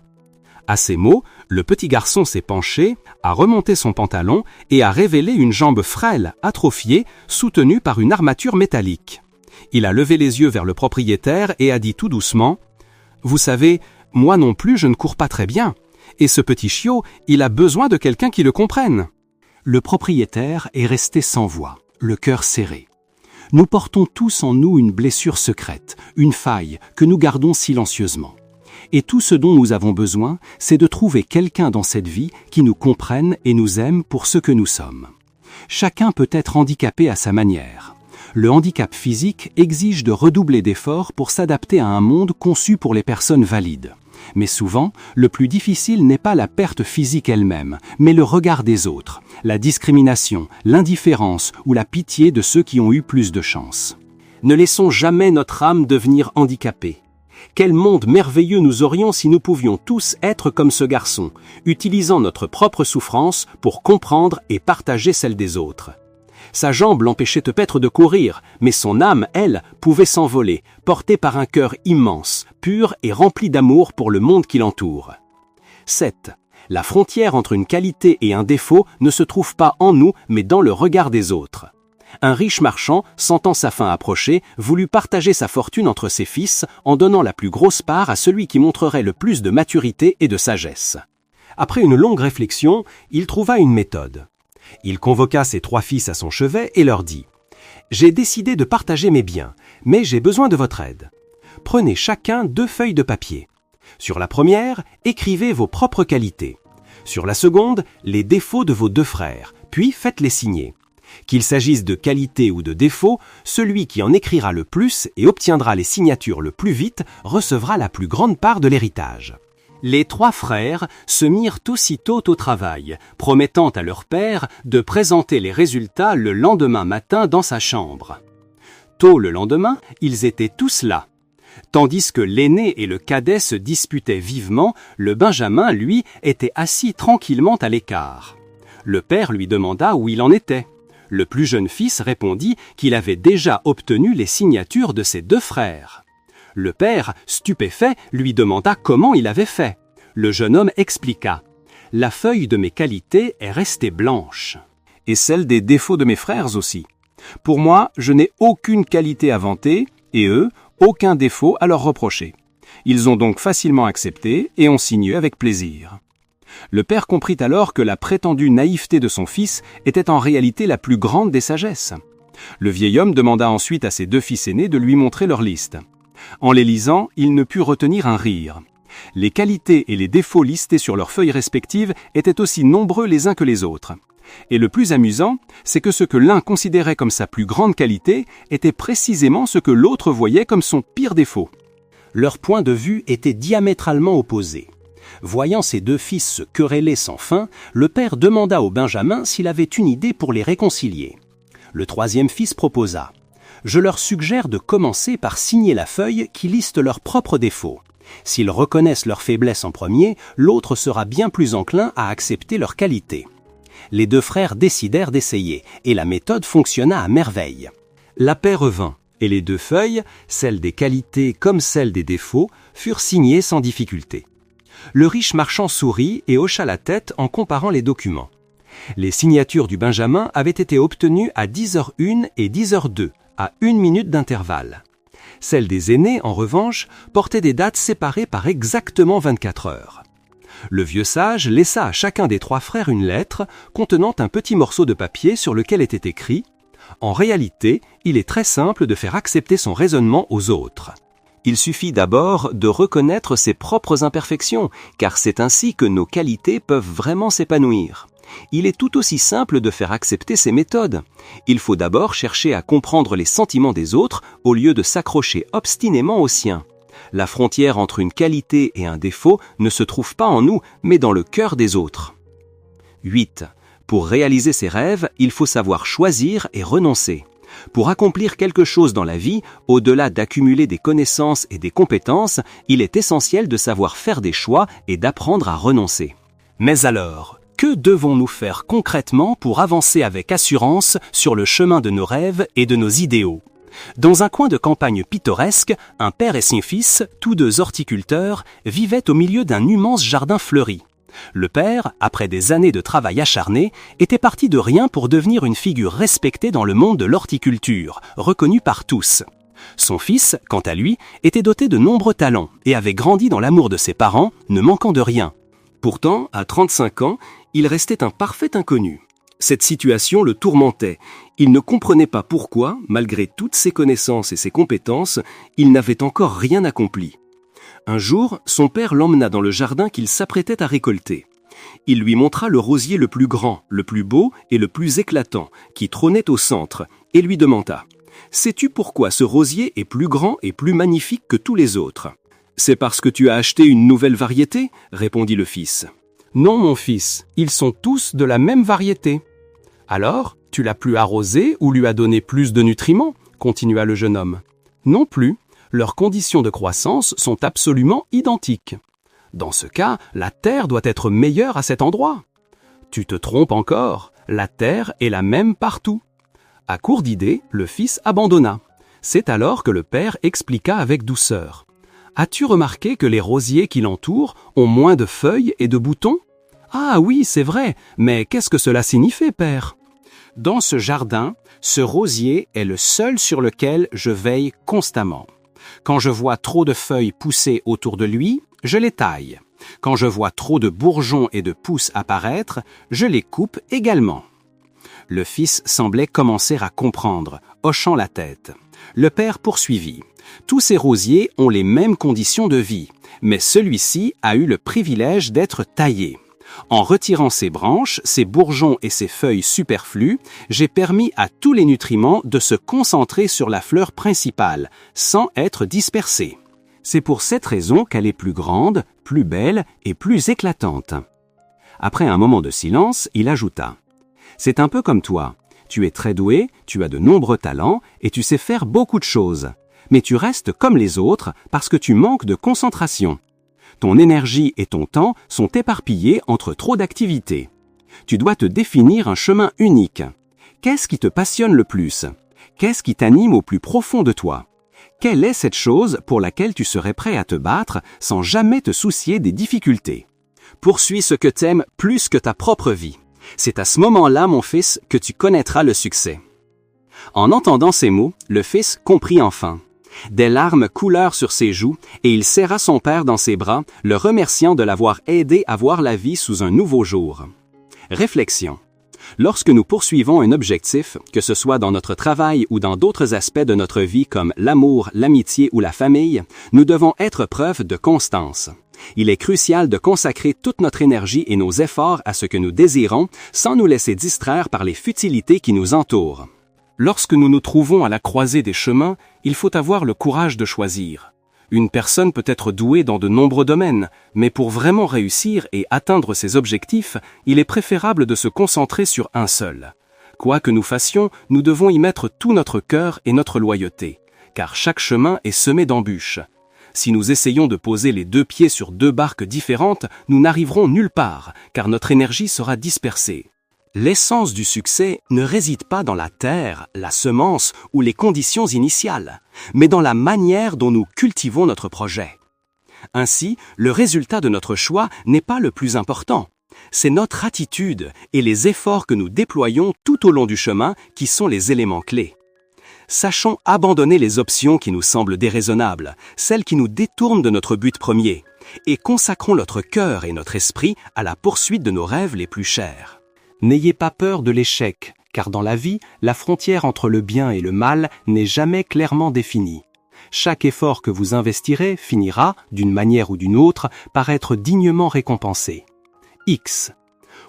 Speaker 1: À ces mots, le petit garçon s'est penché, a remonté son pantalon et a révélé une jambe frêle, atrophiée, soutenue par une armature métallique. Il a levé les yeux vers le propriétaire et a dit tout doucement « Vous savez, moi non plus je ne cours pas très bien, et ce petit chiot, il a besoin de quelqu'un qui le comprenne. » Le propriétaire est resté sans voix, le cœur serré. Nous portons tous en nous une blessure secrète, une faille que nous gardons silencieusement. Et tout ce dont nous avons besoin, c'est de trouver quelqu'un dans cette vie qui nous comprenne et nous aime pour ce que nous sommes. Chacun peut être handicapé à sa manière. Le handicap physique exige de redoubler d'efforts pour s'adapter à un monde conçu pour les personnes valides. Mais souvent, le plus difficile n'est pas la perte physique elle-même, mais le regard des autres, la discrimination, l'indifférence ou la pitié de ceux qui ont eu plus de chance. Ne laissons jamais notre âme devenir handicapée. Quel monde merveilleux nous aurions si nous pouvions tous être comme ce garçon, utilisant notre propre souffrance pour comprendre et partager celle des autres. Sa jambe l'empêchait peut-être de courir, mais son âme, elle, pouvait s'envoler, portée par un cœur immense, pur et rempli d'amour pour le monde qui l'entoure. 7. La frontière entre une qualité et un défaut ne se trouve pas en nous, mais dans le regard des autres. Un riche marchand, sentant sa fin approcher, voulut partager sa fortune entre ses fils en donnant la plus grosse part à celui qui montrerait le plus de maturité et de sagesse. Après une longue réflexion, il trouva une méthode. Il convoqua ses 3 fils à son chevet et leur dit « J'ai décidé de partager mes biens, mais j'ai besoin de votre aide. Prenez chacun 2 feuilles de papier. Sur la première, écrivez vos propres qualités. Sur la seconde, les défauts de vos 2 frères, puis faites-les signer. Qu'il s'agisse de qualités ou de défauts, celui qui en écrira le plus et obtiendra les signatures le plus vite recevra la plus grande part de l'héritage. » Les 3 frères se mirent aussitôt au travail, promettant à leur père de présenter les résultats le lendemain matin dans sa chambre. Tôt le lendemain, ils étaient tous là. Tandis que l'aîné et le cadet se disputaient vivement, le benjamin, lui, était assis tranquillement à l'écart. Le père lui demanda où il en était. Le plus jeune fils répondit qu'il avait déjà obtenu les signatures de ses 2 frères. Le père, stupéfait, lui demanda comment il avait fait. Le jeune homme expliqua « La feuille de mes qualités est restée blanche. Et celle des défauts de mes frères aussi. Pour moi, je n'ai aucune qualité à vanter, et eux, aucun défaut à leur reprocher. Ils ont donc facilement accepté et ont signé avec plaisir. » Le père comprit alors que la prétendue naïveté de son fils était en réalité la plus grande des sagesses. Le vieil homme demanda ensuite à ses 2 fils aînés de lui montrer leur liste. En les lisant, il ne put retenir un rire. Les qualités et les défauts listés sur leurs feuilles respectives étaient aussi nombreux les uns que les autres. Et le plus amusant, c'est que ce que l'un considérait comme sa plus grande qualité était précisément ce que l'autre voyait comme son pire défaut. Leurs points de vue étaient diamétralement opposés. Voyant ses deux fils se quereller sans fin, le père demanda au benjamin s'il avait une idée pour les réconcilier. Le troisième fils proposa « Je leur suggère de commencer par signer la feuille qui liste leurs propres défauts. S'ils reconnaissent leurs faiblesses en premier, l'autre sera bien plus enclin à accepter leurs qualités. » Les deux frères décidèrent d'essayer, et la méthode fonctionna à merveille. La paix revint, et les deux feuilles, celles des qualités comme celles des défauts, furent signées sans difficulté. Le riche marchand sourit et hocha la tête en comparant les documents. Les signatures du benjamin avaient été obtenues à 10h01 et 10h02, à 1 minute d'intervalle. Celles des aînés, en revanche, portaient des dates séparées par exactement 24 heures. Le vieux sage laissa à chacun des trois frères une lettre contenant un petit morceau de papier sur lequel était écrit « En réalité, il est très simple de faire accepter son raisonnement aux autres. Il suffit d'abord de reconnaître ses propres imperfections, car c'est ainsi que nos qualités peuvent vraiment s'épanouir. Il est tout aussi simple de faire accepter ses méthodes. Il faut d'abord chercher à comprendre les sentiments des autres au lieu de s'accrocher obstinément aux siens. La frontière entre une qualité et un défaut ne se trouve pas en nous, mais dans le cœur des autres. 8. Pour réaliser ses rêves, il faut savoir choisir et renoncer. Pour accomplir quelque chose dans la vie, au-delà d'accumuler des connaissances et des compétences, il est essentiel de savoir faire des choix et d'apprendre à renoncer. Mais alors, que devons-nous faire concrètement pour avancer avec assurance sur le chemin de nos rêves et de nos idéaux ? Dans un coin de campagne pittoresque, un père et son fils, tous deux horticulteurs, vivaient au milieu d'un immense jardin fleuri. Le père, après des années de travail acharné, était parti de rien pour devenir une figure respectée dans le monde de l'horticulture, reconnue par tous. Son fils, quant à lui, était doté de nombreux talents et avait grandi dans l'amour de ses parents, ne manquant de rien. Pourtant, à 35 ans, il restait un parfait inconnu. Cette situation le tourmentait. Il ne comprenait pas pourquoi, malgré toutes ses connaissances et ses compétences, il n'avait encore rien accompli. Un jour, son père l'emmena dans le jardin qu'il s'apprêtait à récolter. Il lui montra le rosier le plus grand, le plus beau et le plus éclatant, qui trônait au centre, et lui demanda « Sais-tu pourquoi ce rosier est plus grand et plus magnifique que tous les autres ?»« C'est parce que tu as acheté une nouvelle variété ?» répondit le fils. « Non, mon fils, ils sont tous de la même variété. »« Alors, tu l'as plus arrosé ou lui as donné plus de nutriments ?» continua le jeune homme. « Non plus. Leurs conditions de croissance sont absolument identiques. Dans ce cas, la terre doit être meilleure à cet endroit. Tu te trompes encore, la terre est la même partout. » À court d'idées, le fils abandonna. C'est alors que le père expliqua avec douceur. « As-tu remarqué que les rosiers qui l'entourent ont moins de feuilles et de boutons ? » « Ah oui, c'est vrai, mais qu'est-ce que cela signifie, père ? » « Dans ce jardin, ce rosier est le seul sur lequel je veille constamment. Quand je vois trop de feuilles pousser autour de lui, je les taille. Quand je vois trop de bourgeons et de pousses apparaître, je les coupe également. » Le fils semblait commencer à comprendre, hochant la tête. Le père poursuivit. « Tous ces rosiers ont les mêmes conditions de vie, mais celui-ci a eu le privilège d'être taillé. En retirant ses branches, ses bourgeons et ses feuilles superflues, j'ai permis à tous les nutriments de se concentrer sur la fleur principale, sans être dispersés. C'est pour cette raison qu'elle est plus grande, plus belle et plus éclatante. » Après un moment de silence, il ajouta « C'est un peu comme toi. Tu es très doué, tu as de nombreux talents et tu sais faire beaucoup de choses. Mais tu restes comme les autres parce que tu manques de concentration. Ton énergie et ton temps sont éparpillés entre trop d'activités. Tu dois te définir un chemin unique. Qu'est-ce qui te passionne le plus ? Qu'est-ce qui t'anime au plus profond de toi ? Quelle est cette chose pour laquelle tu serais prêt à te battre sans jamais te soucier des difficultés ? Poursuis ce que t'aimes plus que ta propre vie. C'est à ce moment-là, mon fils, que tu connaîtras le succès. » En entendant ces mots, le fils comprit enfin. Des larmes coulèrent sur ses joues et il serra son père dans ses bras, le remerciant de l'avoir aidé à voir la vie sous un nouveau jour. Réflexion. Lorsque nous poursuivons un objectif, que ce soit dans notre travail ou dans d'autres aspects de notre vie comme l'amour, l'amitié ou la famille, nous devons être preuve de constance. Il est crucial de consacrer toute notre énergie et nos efforts à ce que nous désirons sans nous laisser distraire par les futilités qui nous entourent. Lorsque nous nous trouvons à la croisée des chemins, il faut avoir le courage de choisir. Une personne peut être douée dans de nombreux domaines, mais pour vraiment réussir et atteindre ses objectifs, il est préférable de se concentrer sur un seul. Quoi que nous fassions, nous devons y mettre tout notre cœur et notre loyauté, car chaque chemin est semé d'embûches. Si nous essayons de poser les 2 pieds sur 2 barques différentes, nous n'arriverons nulle part, car notre énergie sera dispersée. L'essence du succès ne réside pas dans la terre, la semence ou les conditions initiales, mais dans la manière dont nous cultivons notre projet. Ainsi, le résultat de notre choix n'est pas le plus important. C'est notre attitude et les efforts que nous déployons tout au long du chemin qui sont les éléments clés. Sachons abandonner les options qui nous semblent déraisonnables, celles qui nous détournent de notre but premier, et consacrons notre cœur et notre esprit à la poursuite de nos rêves les plus chers. N'ayez pas peur de l'échec, car dans la vie, la frontière entre le bien et le mal n'est jamais clairement définie. Chaque effort que vous investirez finira, d'une manière ou d'une autre, par être dignement récompensé. X.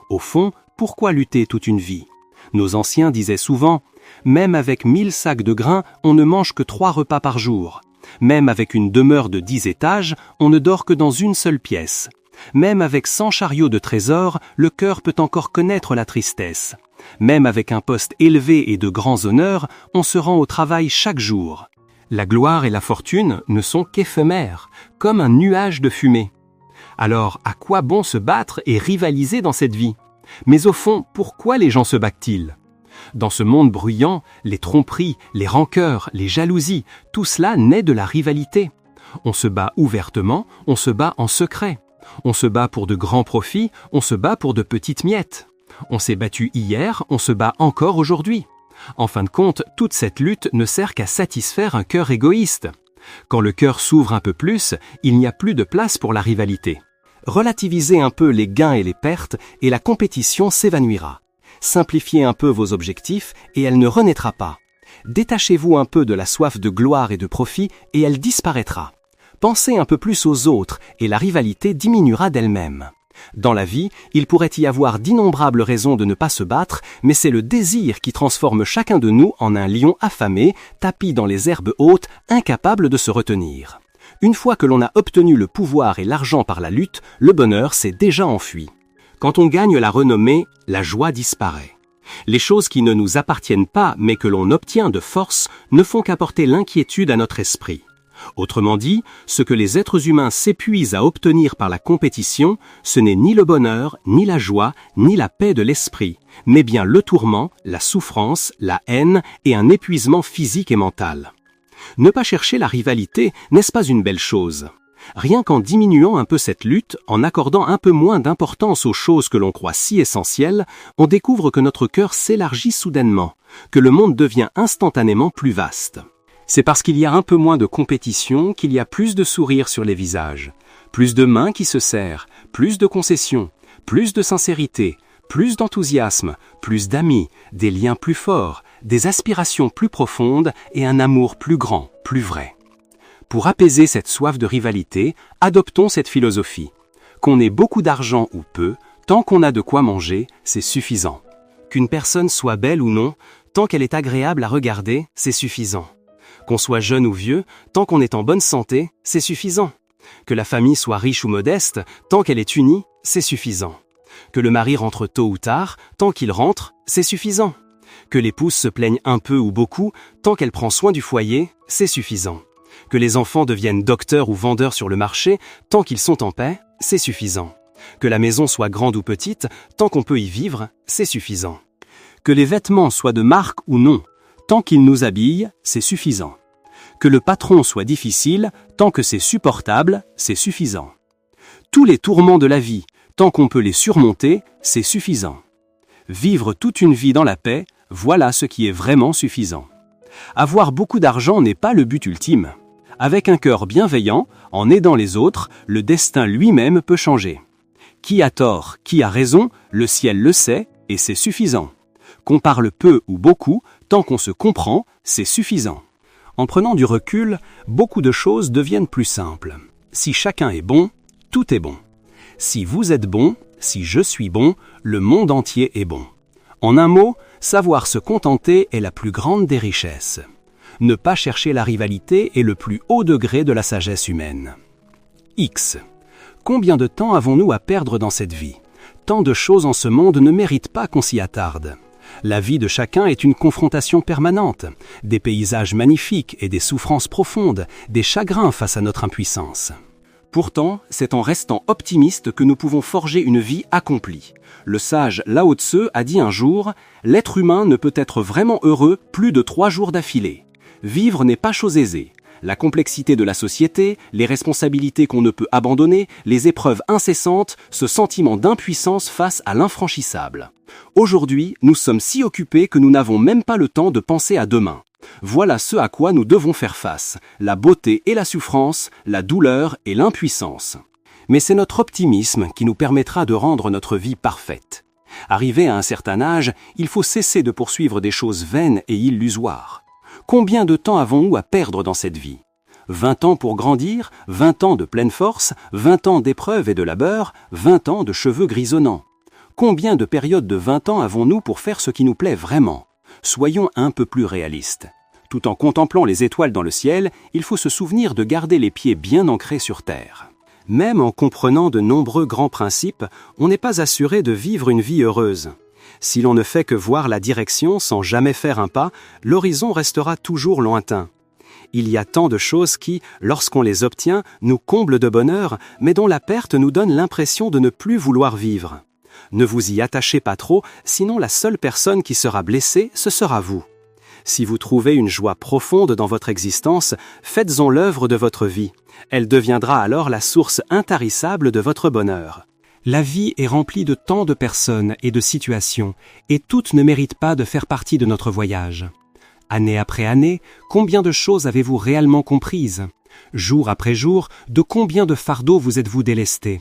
Speaker 1: Au fond, pourquoi lutter toute une vie ? Nos anciens disaient souvent « Même avec 1000 sacs de grains, on ne mange que 3 repas par jour. Même avec une demeure de 10 étages, on ne dort que dans une seule pièce. Même avec 100 chariots de trésors, le cœur peut encore connaître la tristesse. Même avec un poste élevé et de grands honneurs, on se rend au travail chaque jour. La gloire et la fortune ne sont qu'éphémères, comme un nuage de fumée. Alors, à quoi bon se battre et rivaliser dans cette vie ? Mais au fond, pourquoi les gens se battent-ils ? Dans ce monde bruyant, les tromperies, les rancœurs, les jalousies, tout cela naît de la rivalité. On se bat ouvertement, on se bat en secret. On se bat pour de grands profits, on se bat pour de petites miettes. On s'est battu hier, on se bat encore aujourd'hui. En fin de compte, toute cette lutte ne sert qu'à satisfaire un cœur égoïste. Quand le cœur s'ouvre un peu plus, il n'y a plus de place pour la rivalité. Relativisez un peu les gains et les pertes et la compétition s'évanouira. Simplifiez un peu vos objectifs et elle ne renaîtra pas. Détachez-vous un peu de la soif de gloire et de profit et elle disparaîtra. Pensez un peu plus aux autres et la rivalité diminuera d'elle-même. Dans la vie, il pourrait y avoir d'innombrables raisons de ne pas se battre, mais c'est le désir qui transforme chacun de nous en un lion affamé, tapi dans les herbes hautes, incapable de se retenir. Une fois que l'on a obtenu le pouvoir et l'argent par la lutte, le bonheur s'est déjà enfui. Quand on gagne la renommée, la joie disparaît. Les choses qui ne nous appartiennent pas, mais que l'on obtient de force, ne font qu'apporter l'inquiétude à notre esprit. Autrement dit, ce que les êtres humains s'épuisent à obtenir par la compétition, ce n'est ni le bonheur, ni la joie, ni la paix de l'esprit, mais bien le tourment, la souffrance, la haine et un épuisement physique et mental. Ne pas chercher la rivalité, n'est-ce pas une belle chose ? Rien qu'en diminuant un peu cette lutte, en accordant un peu moins d'importance aux choses que l'on croit si essentielles, on découvre que notre cœur s'élargit soudainement, que le monde devient instantanément plus vaste. C'est parce qu'il y a un peu moins de compétition qu'il y a plus de sourires sur les visages, plus de mains qui se serrent, plus de concessions, plus de sincérité, plus d'enthousiasme, plus d'amis, des liens plus forts, des aspirations plus profondes et un amour plus grand, plus vrai. Pour apaiser cette soif de rivalité, adoptons cette philosophie. Qu'on ait beaucoup d'argent ou peu, tant qu'on a de quoi manger, c'est suffisant. Qu'une personne soit belle ou non, tant qu'elle est agréable à regarder, c'est suffisant. Qu'on soit jeune ou vieux, tant qu'on est en bonne santé, c'est suffisant. Que la famille soit riche ou modeste, tant qu'elle est unie, c'est suffisant. Que le mari rentre tôt ou tard, tant qu'il rentre, c'est suffisant. Que l'épouse se plaigne un peu ou beaucoup, tant qu'elle prend soin du foyer, c'est suffisant. Que les enfants deviennent docteurs ou vendeurs sur le marché, tant qu'ils sont en paix, c'est suffisant. Que la maison soit grande ou petite, tant qu'on peut y vivre, c'est suffisant. Que les vêtements soient de marque ou non, tant qu'ils nous habillent, c'est suffisant. Que le patron soit difficile, tant que c'est supportable, c'est suffisant. Tous les tourments de la vie, tant qu'on peut les surmonter, c'est suffisant. Vivre toute une vie dans la paix, voilà ce qui est vraiment suffisant. Avoir beaucoup d'argent n'est pas le but ultime. Avec un cœur bienveillant, en aidant les autres, le destin lui-même peut changer. Qui a tort, qui a raison, le ciel le sait et c'est suffisant. Qu'on parle peu ou beaucoup, tant qu'on se comprend, c'est suffisant. En prenant du recul, beaucoup de choses deviennent plus simples. Si chacun est bon, tout est bon. Si vous êtes bon, si je suis bon, le monde entier est bon. En un mot, savoir se contenter est la plus grande des richesses. Ne pas chercher la rivalité est le plus haut degré de la sagesse humaine. X. Combien de temps avons-nous à perdre dans cette vie? Tant de choses en ce monde ne méritent pas qu'on s'y attarde. La vie de chacun est une confrontation permanente, des paysages magnifiques et des souffrances profondes, des chagrins face à notre impuissance. Pourtant, c'est en restant optimiste que nous pouvons forger une vie accomplie. Le sage Lao Tse a dit un jour « L'être humain ne peut être vraiment heureux plus de 3 jours d'affilée. Vivre n'est pas chose aisée. La complexité de la société, les responsabilités qu'on ne peut abandonner, les épreuves incessantes, ce sentiment d'impuissance face à l'infranchissable. Aujourd'hui, nous sommes si occupés que nous n'avons même pas le temps de penser à demain. Voilà ce à quoi nous devons faire face, la beauté et la souffrance, la douleur et l'impuissance. Mais c'est notre optimisme qui nous permettra de rendre notre vie parfaite. Arrivé à un certain âge, il faut cesser de poursuivre des choses vaines et illusoires. Combien de temps avons-nous à perdre dans cette vie? 20 ans pour grandir, 20 ans de pleine force, 20 ans d'épreuves et de labeur, 20 ans de cheveux grisonnants. Combien de périodes de 20 ans avons-nous pour faire ce qui nous plaît vraiment? Soyons un peu plus réalistes. Tout en contemplant les étoiles dans le ciel, il faut se souvenir de garder les pieds bien ancrés sur terre. Même en comprenant de nombreux grands principes, on n'est pas assuré de vivre une vie heureuse. Si l'on ne fait que voir la direction sans jamais faire un pas, l'horizon restera toujours lointain. Il y a tant de choses qui, lorsqu'on les obtient, nous comblent de bonheur, mais dont la perte nous donne l'impression de ne plus vouloir vivre. Ne vous y attachez pas trop, sinon la seule personne qui sera blessée, ce sera vous. Si vous trouvez une joie profonde dans votre existence, faites-en l'œuvre de votre vie. Elle deviendra alors la source intarissable de votre bonheur. La vie est remplie de tant de personnes et de situations, et toutes ne méritent pas de faire partie de notre voyage. Année après année, combien de choses avez-vous réellement comprises? Jour après jour, de combien de fardeaux vous êtes-vous délesté?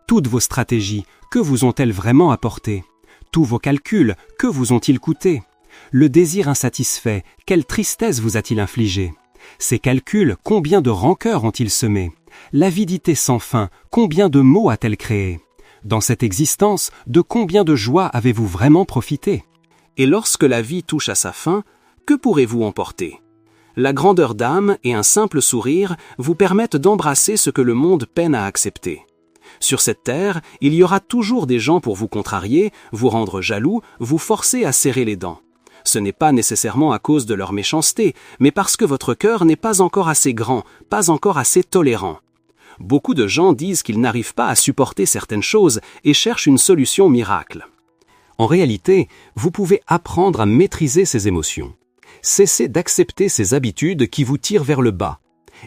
Speaker 1: Toutes vos stratégies, que vous ont-elles vraiment apporté? Tous vos calculs, que vous ont-ils coûté? Le désir insatisfait, quelle tristesse vous a-t-il infligé? Ces calculs, combien de rancœurs ont-ils semé? L'avidité sans fin, combien de maux a-t-elle créé? Dans cette existence, de combien de joies avez-vous vraiment profité? Et lorsque la vie touche à sa fin, que pourrez-vous emporter? La grandeur d'âme et un simple sourire vous permettent d'embrasser ce que le monde peine à accepter. Sur cette terre, il y aura toujours des gens pour vous contrarier, vous rendre jaloux, vous forcer à serrer les dents. Ce n'est pas nécessairement à cause de leur méchanceté, mais parce que votre cœur n'est pas encore assez grand, pas encore assez tolérant. Beaucoup de gens disent qu'ils n'arrivent pas à supporter certaines choses et cherchent une solution miracle. En réalité, vous pouvez apprendre à maîtriser ces émotions. Cessez d'accepter ces habitudes qui vous tirent vers le bas.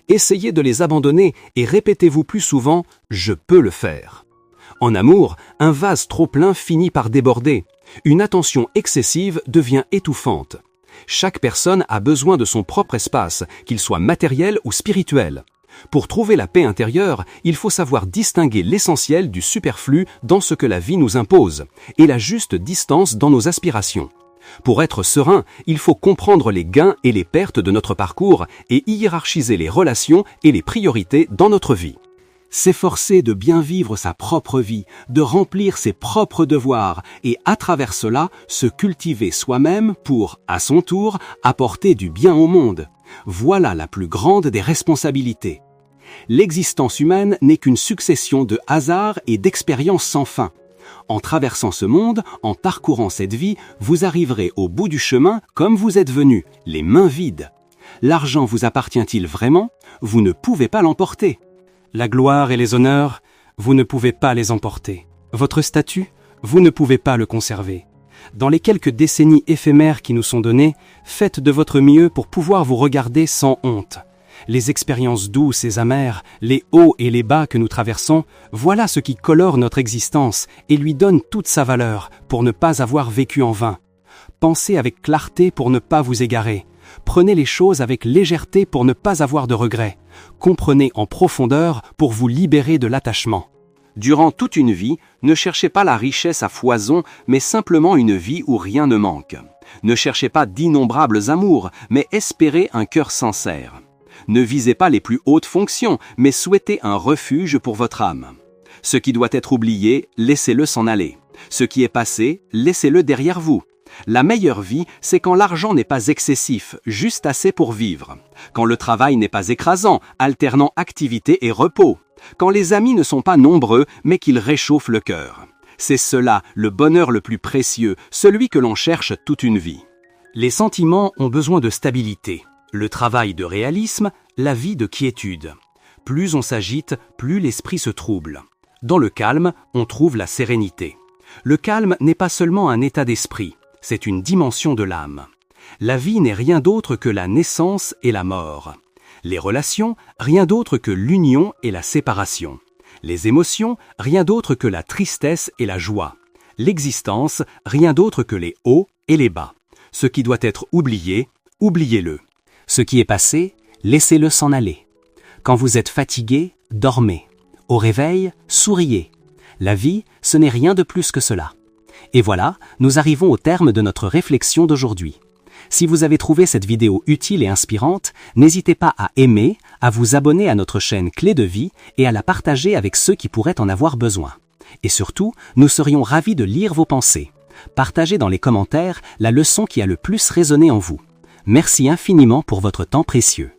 Speaker 1: Essayez de les abandonner et répétez-vous plus souvent « je peux le faire ». En amour, un vase trop plein finit par déborder. Une attention excessive devient étouffante. Chaque personne a besoin de son propre espace, qu'il soit matériel ou spirituel. Pour trouver la paix intérieure, il faut savoir distinguer l'essentiel du superflu dans ce que la vie nous impose, et la juste distance dans nos aspirations. Pour être serein, il faut comprendre les gains et les pertes de notre parcours et hiérarchiser les relations et les priorités dans notre vie. S'efforcer de bien vivre sa propre vie, de remplir ses propres devoirs et à travers cela, se cultiver soi-même pour, à son tour, apporter du bien au monde. Voilà la plus grande des responsabilités. L'existence humaine n'est qu'une succession de hasards et d'expériences sans fin. En traversant ce monde, en parcourant cette vie, vous arriverez au bout du chemin comme vous êtes venu, les mains vides. L'argent vous appartient-il vraiment? Vous ne pouvez pas l'emporter. La gloire et les honneurs, vous ne pouvez pas les emporter. Votre statut, vous ne pouvez pas le conserver. Dans les quelques décennies éphémères qui nous sont données, faites de votre mieux pour pouvoir vous regarder sans honte. Les expériences douces et amères, les hauts et les bas que nous traversons, voilà ce qui colore notre existence et lui donne toute sa valeur pour ne pas avoir vécu en vain. Pensez avec clarté pour ne pas vous égarer. Prenez les choses avec légèreté pour ne pas avoir de regrets. Comprenez en profondeur pour vous libérer de l'attachement. Durant toute une vie, ne cherchez pas la richesse à foison, mais simplement une vie où rien ne manque. Ne cherchez pas d'innombrables amours, mais espérez un cœur sincère. Ne visez pas les plus hautes fonctions, mais souhaitez un refuge pour votre âme. Ce qui doit être oublié, laissez-le s'en aller. Ce qui est passé, laissez-le derrière vous. La meilleure vie, c'est quand l'argent n'est pas excessif, juste assez pour vivre. Quand le travail n'est pas écrasant, alternant activité et repos. Quand les amis ne sont pas nombreux, mais qu'ils réchauffent le cœur. C'est cela, le bonheur le plus précieux, celui que l'on cherche toute une vie. Les sentiments ont besoin de stabilité, le travail de réalisme, la vie de quiétude. Plus on s'agite, plus l'esprit se trouble. Dans le calme, on trouve la sérénité. Le calme n'est pas seulement un état d'esprit, c'est une dimension de l'âme. La vie n'est rien d'autre que la naissance et la mort. Les relations, rien d'autre que l'union et la séparation. Les émotions, rien d'autre que la tristesse et la joie. L'existence, rien d'autre que les hauts et les bas. Ce qui doit être oublié, oubliez-le. Ce qui est passé, laissez-le s'en aller. Quand vous êtes fatigué, dormez. Au réveil, souriez. La vie, ce n'est rien de plus que cela. Et voilà, nous arrivons au terme de notre réflexion d'aujourd'hui. Si vous avez trouvé cette vidéo utile et inspirante, n'hésitez pas à aimer, à vous abonner à notre chaîne Clé de Vie et à la partager avec ceux qui pourraient en avoir besoin. Et surtout, nous serions ravis de lire vos pensées. Partagez dans les commentaires la leçon qui a le plus résonné en vous. Merci infiniment pour votre temps précieux.